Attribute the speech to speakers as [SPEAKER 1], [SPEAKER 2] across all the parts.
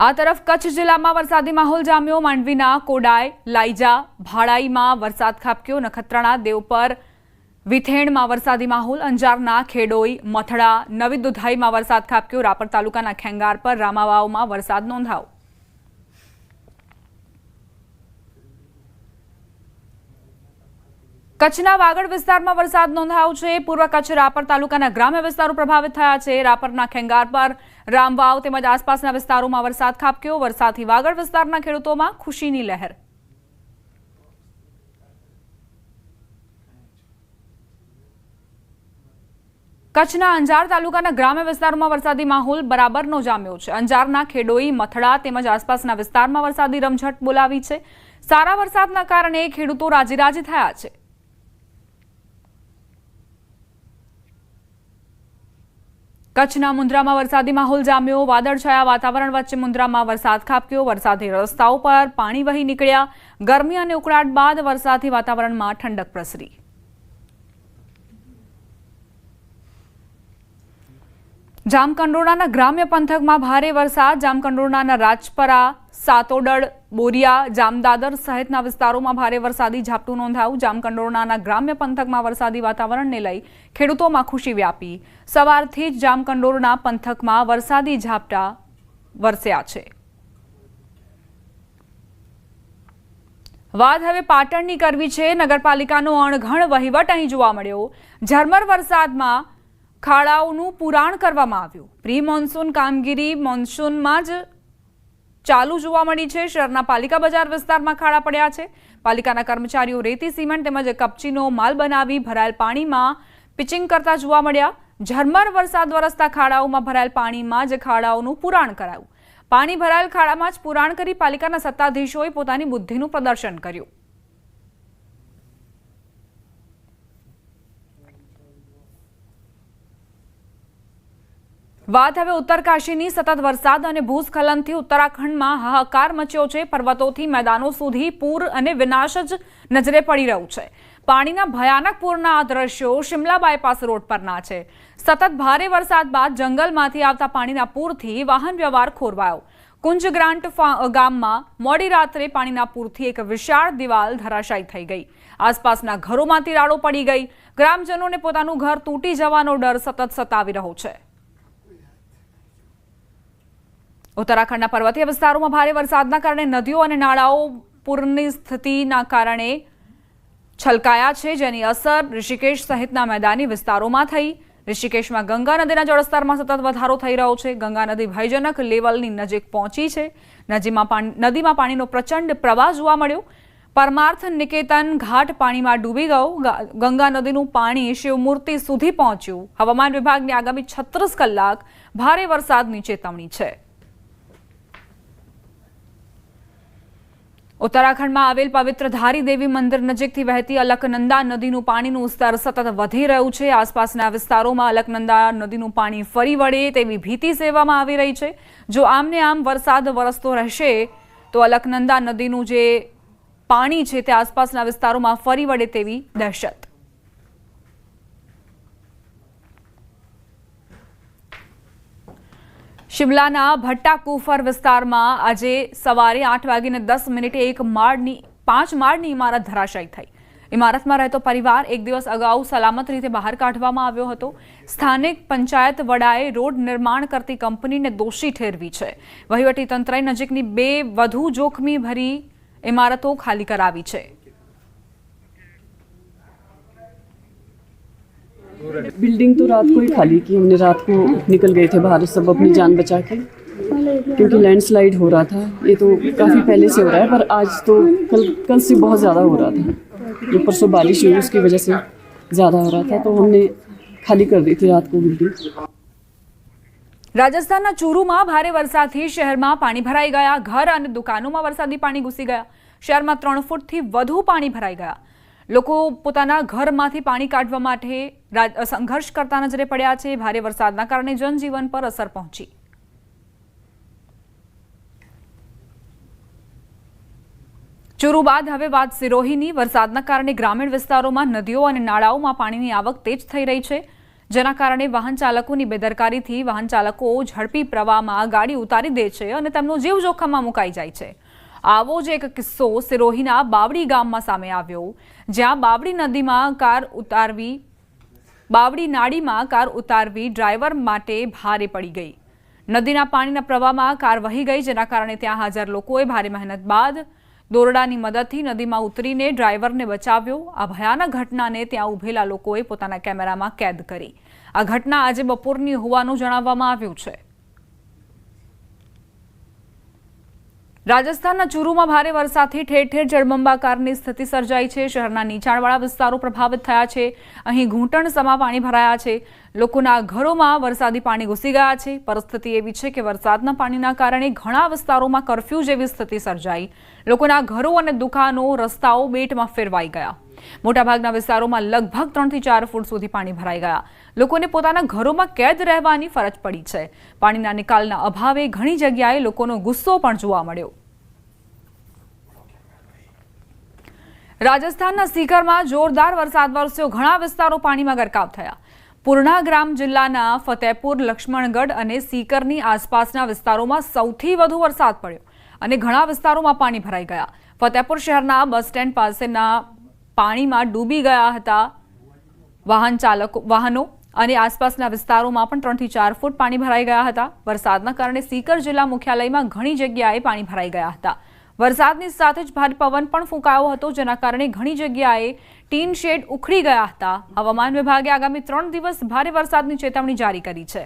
[SPEAKER 1] આ તરફ કચ્છ જિલ્લામાં વરસાદી માહોલ જામ્યો। માંડવીના કોડાય, લાઈજા, ભાડાઈમાં વરસાદ ખાબક્યો। નખત્રાણા, દેવપર, વિથેણમાં વરસાદી માહોલ। અંજારના ખેડોઈ, મથડા, નવી દુધાઈમાં વરસાદ ખાબક્યો। રાપર તાલુકાના ખેંગાર પર, રામાવાવમાં વરસાદ નોંધાયો। કચ્છના વાગડ વિસ્તારમાં વરસાદ નોંધાયો છે। પૂર્વ કચ્છ રાપર તાલુકાના ગ્રામ્ય વિસ્તારો પ્રભાવિત થયા છે। રાપરના ખેંગાર પર, રામવાવ તેમજ આસપાસના વિસ્તારોમાં વરસાદ ખાબક્યો। વરસાદથી વાગડ વિસ્તારના ખેડૂતોમાં ખુશીની લહેર। કચ્છના અંજાર તાલુકાના ગ્રામ્ય વિસ્તારોમાં વરસાદી માહોલ બરાબરનો જામ્યો છે। અંજારના ખેડોઈ, મથડા તેમજ આસપાસના વિસ્તારમાં વરસાદી રમઝટ બોલાવી છે। સારા વરસાદના કારણે ખેડૂતો રાજીરાજી થયા છે। કચ્છના મુન્દ્રામાં વરસાદી માહોલ જામ્યો। વાદળછાયા વાતાવરણ વચ્ચે મુન્દ્રામાં વરસાદ ખાબક્યો। વરસાદથી રસ્તાઓ પર પાણી વહી નીકળ્યા। ગરમી અને ઉકળાટ બાદ વરસાદથી વાતાવરણમાં ઠંડક પ્રસરી। જામકંડોરણાના ગ્રામ્ય પંથકમાં ભારે વરસાદ। જામકંડોરણાના રાજપરા, સાતોડળ, બોરિયા, જામદાદર સહિતના વિસ્તારોમાં ભારે વરસાદી ઝાપટું નોંધાયું। જામકંડોરણાના ગ્રામ્ય પંથકમાં વરસાદી વાતાવરણને લઈ ખેડૂતોમાં ખુશી વ્યાપી। સવારથી જ જામકંડોરણા પંથકમાં વરસાદી ઝાપટા વરસ્યા છે। વાત હવે પાટણની કરવી છે। નગરપાલિકાનો અણઘડ વહીવટ અહીં જોવા મળ્યો। ઝરમર વરસાદમાં ખાડાઓનું પુરાણ કરવામાં આવ્યું। પ્રી મોન્સૂન કામગીરી મોન્સૂનમાં જ ચાલુ જોવા મળી છે। શહેરના પાલિકા બજાર વિસ્તારમાં ખાડા પડ્યા છે। પાલિકાના કર્મચારીઓ રેતી, સિમેન્ટ તેમજ કપચીનો માલ બનાવી ભરાયેલ પાણીમાં પિચિંગ કરતા જોવા મળ્યા। ઝરમર વરસાદ વરસતા ખાડાઓમાં ભરાયેલ પાણીમાં જ ખાડાઓનું પુરાણ કરાયું। પાણી ભરાયેલ ખાડામાં જ પુરાણ કરી પાલિકાના સત્તાધીશોએ પોતાની બુદ્ધિનું પ્રદર્શન કર્યું। વાત હવે ઉત્તરકાશીની। સતત વરસાદ અને ભૂસ્ખલનથી ઉત્તરાખંડમાં હાહાકાર મચ્યો છે। પર્વતોથી મેદાનો સુધી પૂર અને વિનાશ જ નજરે પડી રહ્યું છે। પાણીના ભયાનક પૂરના આ દ્રશ્યો શિમલા બાયપાસ રોડ પરના છે। સતત ભારે વરસાદ બાદ જંગલમાંથી આવતા પાણીના પૂરથી વાહન વ્યવહાર ખોરવાયો। કુંજગ્રાન્ટ ગામમાં મોડી રાત્રે પાણીના પૂરથી એક વિશાળ દિવાલ ધરાશાયી થઈ ગઈ। આસપાસના ઘરોમાં તિરાડો પડી ગઈ। ગ્રામજનોને પોતાનું ઘર તૂટી જવાનો ડર સતત સતાવી રહ્યો છે। ઉત્તરાખંડના પર્વતીય વિસ્તારોમાં ભારે વરસાદના કારણે નદીઓ અને નાળાઓ પૂરની સ્થિતિના કારણે છલકાયા છે, જેની અસર ઋષિકેશ સહિતના મેદાની વિસ્તારોમાં થઈ। ઋષિકેશમાં ગંગા નદીના જળસ્તરમાં સતત વધારો થઈ રહ્યો છે। ગંગા નદી ભયજનક લેવલની નજીક પહોંચી છે। નદીમાં પાણીનો પ્રચંડ પ્રવાહ જોવા મળ્યો। પરમાર્થ નિકેતન ઘાટ પાણીમાં ડૂબી ગયો। ગંગા નદીનું પાણી શિવમૂર્તિ સુધી પહોંચ્યું। હવામાન વિભાગની આગામી 36 કલાક ભારે વરસાદની ચેતવણી છે। ઉત્તરાખંડમાં આવેલ પવિત્ર ધારી દેવી મંદિર નજીકથી વહેતી અલકનંદા નદીનું પાણીનું સ્તર સતત વધી રહ્યું છે। આસપાસના વિસ્તારોમાં અલકનંદા નદીનું પાણી ફરી વળે તેવી ભીતિ સેવવામાં આવી રહી છે। જો આમને આમ વરસાદ વરસતો રહેશે તો અલકનંદા નદીનું જે પાણી છે તે આસપાસના વિસ્તારોમાં ફરી વળે તેવી દહેશત। શિમલાના ભટ્ટાકુફર વિસ્તારમાં આજે સવારે 8:10 મિનિટે એક 5 માળની ઇમારત ધરાશાયી થઈ। ઇમારતમાં રહેતો પરિવાર એક દિવસ અગાઉ સલામત રીતે બહાર કાઢવામાં આવ્યો હતો। સ્થાનિક પંચાયત વડાએ રોડ નિર્માણ કરતી કંપનીને દોષી ઠેરવી છે। વહીવટીતંત્રએ નજીકની 2 વધુ જોખમી ભરી ઇમારતો ખાલી કરાવી છે।
[SPEAKER 2] बिल्डिंग तो रात को ही खाली की हमने। रात को निकल गए थे बाहर सब अपनी जान बचा के, क्योंकि लैंडस्लाइड हो रहा था। ये तो काफ़ी पहले से हो रहा है, पर आज तो कल से बहुत ज़्यादा हो रहा था। जो परसों बारिश हुई उसकी वजह से ज़्यादा हो रहा था, तो हमने खाली कर दी थी रात को बिल्डिंग।
[SPEAKER 1] રાજસ્થાનના ચૂરુમાં ભારે વરસાદથી શહેરમાં પાણી ભરાઈ ગયા। ઘર અને દુકાનોમાં વરસાદી પાણી ઘૂસી ગયા। શહેરમાં 3 ફૂટથી વધુ પાણી ભરાઈ ગયા। લોકો પોતાના ઘરમાંથી પાણી કાઢવા માટે સંઘર્ષ કરતા નજરે પડ્યા છે। ભારે વરસાદના કારણે જનજીવન પર અસર પહોંચી। ચૂરુ બાદ હવે વાત સિરોહીની। વરસાદના કારણે ગ્રામીણ વિસ્તારોમાં નદીઓ અને નાળાઓમાં પાણીની આવક તેજ થઈ રહી છે। જેના કારણે વાહન ચાલકોની બેદરકારીથી વાહન ચાલકો ઝડપી પ્રવાહમાં ગાડી ઉતારી દે છે અને તેમનો જીવ જોખમમાં મુકાઈ જાય છે। આવો જ એક કિસ્સો સિરોહીના બાવડી ગામમાં સામે આવ્યો, જ્યાં બાવડી નાળીમાં કાર ઉતારવી ડ્રાઈવર માટે ભારે પડી ગઈ। નદીના પાણીના પ્રવાહમાં કાર વહી ગઈ, જેના કારણે ત્યાં હાજર લોકોએ ભારે મહેનત બાદ દોરડાની મદદથી નદીમાં ઉતરીને ડ્રાઈવરને બચાવ્યો। આ ભયાનક ઘટનાને ત્યાં ઉભેલા લોકોએ પોતાના કેમેરામાં કેદ કરી। આ ઘટના આજે બપોરની હોવાનું જણાવવામાં આવ્યું છે। રાજસ્થાનના ચૂરુમાં ભારે વરસાદથી ઠેર ઠેર જળબંબાકારની સ્થિતિ સર્જાઈ છે। શહેરના નીચાણવાળા વિસ્તારો પ્રભાવિત થયા છે। અહીં ઘૂંટણ સમા પાણી ભરાયા છે। લોકોના ઘરોમાં વરસાદી પાણી ઘૂસી ગયા છે। પરિસ્થિતિ એવી છે કે વરસાદના પાણીના કારણે ઘણા વિસ્તારોમાં કર્ફ્યુ જેવી સ્થિતિ સર્જાઈ। લોકોના ઘરો અને દુકાનો, રસ્તાઓ બેટમાં ફેરવાઈ ગયા। મોટાભાગના વિસ્તારોમાં લગભગ 3 થી 4 ફૂટ સુધી પાણી ભરાઈ ગયા। લોકોને પોતાના ઘરોમાં કેદ રહેવાની ફરજ પડી છે। પાણીના નિકાલના અભાવે ઘણી જગ્યાએ લોકોનો ગુસ્સો પણ જોવા મળ્યો। રાજસ્થાનના સીકરમાં જોરદાર વરસાદ વરસ્યો। ઘણા વિસ્તારો પાણીમાં ગરકાવ થયા। પૂર્ણાગ્રામ જિલ્લાના ફતેપુર, લક્ષ્મણગઢ અને સીકરની આસપાસના વિસ્તારોમાં સૌથી વધુ વરસાદ પડ્યો અને ઘણા વિસ્તારોમાં પાણી ભરાઈ ગયા। ફતેપુર શહેરના બસ સ્ટેન્ડ પાસેના પાણીમાં ડૂબી ગયા હતા વાહનો અને આસપાસના વિસ્તારોમાં પણ 3 થી 4 ફૂટ પાણી ભરાઈ ગયા હતા। વરસાદના કારણે સીકર જિલ્લા મુખ્યાલયમાં ઘણી જગ્યાએ પાણી ભરાઈ ગયા હતા। વરસાદની સાથે જ ભારે પવન પણ ફૂંકાયો હતો, જેના કારણે ઘણી જગ્યાએ ટીન શેડ ઉખડી ગયા હતા। હવામાન વિભાગે આગામી 3 દિવસ ભારે વરસાદની ચેતવણી જારી કરી છે।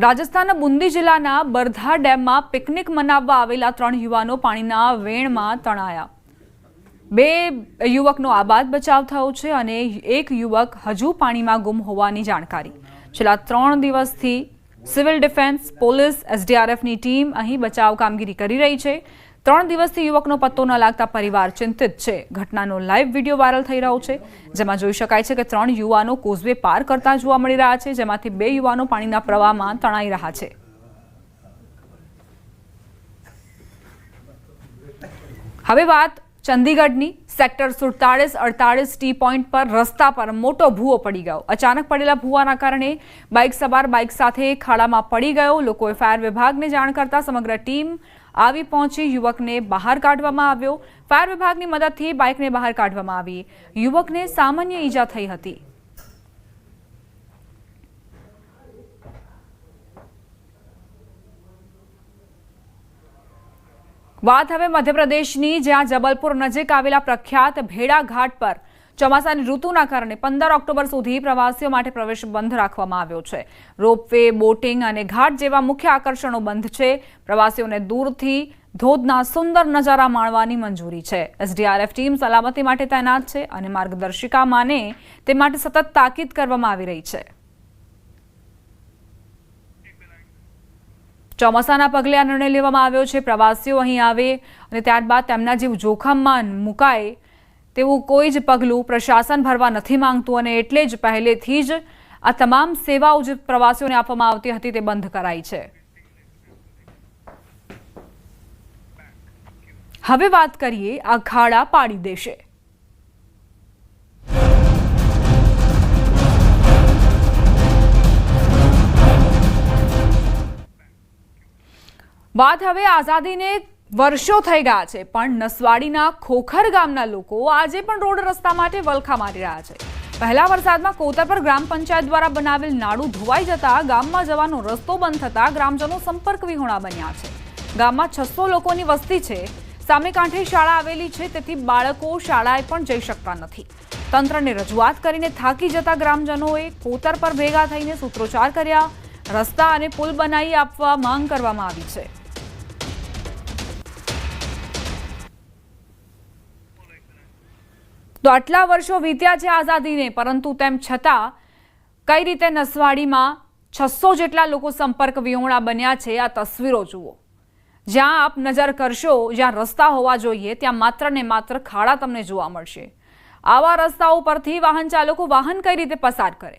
[SPEAKER 1] રાજસ્થાનના બુંદી જિલ્લાના બરધા ડેમમાં પિકનિક મનાવવા આવેલા 3 યુવાનો પાણીના વેણમાં તણાયા। 2 યુવકનો આબાદ બચાવ થયો છે અને એક યુવક હજુ પાણીમાં ગુમ હોવાની જાણકારી। છેલ્લા 3 દિવસથી સિવિલ ડિફેન્સ, પોલીસ, SDRFની ટીમ અહીં બચાવ કામગીરી કરી રહી છે। 3 દિવસથી યુવકનો પત્તો ન લાગતા પરિવાર ચિંતિત છે। ઘટનાનો લાઈવ વિડીયો વાયરલ થઈ રહ્યો છે, જેમાં જોઈ શકાય છે કે 3 યુવાનો કોઝવે પાર કરતા જોવા મળી રહ્યા છે, જેમાંથી 2 યુવાનો પાણીના પ્રવાહમાં તણાઈ રહ્યા છે। હવે વાત ચંદીગઢની। સેક્ટર 47-48 ટી પોઈન્ટ પર રસ્તા પર મોટો ભૂવો પડી ગયો। અચાનક પડેલા ભૂવાના કારણે બાઇક સવાર બાઇક સાથે ખાડામાં પડી ગયો। લોકોએ ફાયર વિભાગને જાણ કરતા સમગ્ર ટીમ આવી પહોંચી યુવકને બહાર કાઢવામાં આવ્યો। ફાયર વિભાગની મદદથી બાઇકને બહાર કાઢવામાં આવી। યુવકને સામાન્ય ઈજા થઈ હતી। વાત હવે મધ્યપ્રદેશની, જ્યાં જબલપુર નજીક આવેલા પ્રખ્યાત ભેડા ઘાટ પર ચોમાસાની ઋતુના કારણે 15 ઓક્ટોબર સુધી પ્રવાસીઓ માટે પ્રવેશ બંધ રાખવામાં આવ્યો છે। રોપવે, બોટિંગ અને ઘાટ જેવા મુખ્ય આકર્ષણો બંધ છે। પ્રવાસીઓને દૂરથી ધોધના સુંદર નજારા માણવાની મંજૂરી છે। SDRF ટીમ સલામતી માટે તૈનાત છે અને માર્ગદર્શિકા માને તે માટે સતત તાકીદ કરવામાં આવી રહી છે। ચોમાસાના પગલે આ નિર્ણય લેવામાં આવ્યો છે। પ્રવાસીઓ અહીં આવે અને ત્યારબાદ તેમના જીવ જોખમમાં મુકાય તેવું કોઈ જ પગલું પ્રશાસન ભરવા નથી માંગતું અને એટલે જ પહેલેથી જ આ તમામ સેવાઓ જે પ્રવાસીઓને આપવામાં આવતી હતી તે બંધ કરાઈ છે। હવે વાત કરીએ આ ખાડા પાડી દેશે। વાત હવે આઝાદીને વર્ષો થઈ ગયા છે, પણ નસવાડીના ખોખર ગામના લોકો આજે પણ રોડ રસ્તા માટે વલખા મારી રહ્યા છે। પહેલા વરસાદમાં કોતરપર ગ્રામ પંચાયત દ્વારા બનાવેલ નાળું ધોવાઈ જતા ગામમાં જવાનો રસ્તો બંધ થતા ગ્રામજનો સંપર્ક વિહોણા બન્યા છે। ગામમાં 600 લોકોની વસ્તી છે। સામે કાંઠે શાળા આવેલી છે, તેથી બાળકો શાળાએ પણ જઈ શકતા નથી। તંત્રને રજૂઆત કરીને થાકી જતા ગ્રામજનોએ કોતરપર ભેગા થઈને સૂત્રોચ્ચાર કર્યા। રસ્તા અને પુલ બનાવી આપવા માંગ કરવામાં આવી છે। તો આટલા વર્ષો વીત્યા છે આઝાદીને, પરંતુ તેમ છતાં કઈ રીતે નસવાડીમાં 600 જેટલા લોકો સંપર્ક વિહોણા બન્યા છે। આ તસવીરો જુઓ, જ્યાં આપ નજર કરશો, જ્યાં રસ્તા હોવા જોઈએ ત્યાં માત્ર ને માત્ર ખાડા તમને જોવા મળશે। આવા રસ્તાઓ પરથી વાહન ચાલકો વાહન કઈ રીતે પસાર કરે?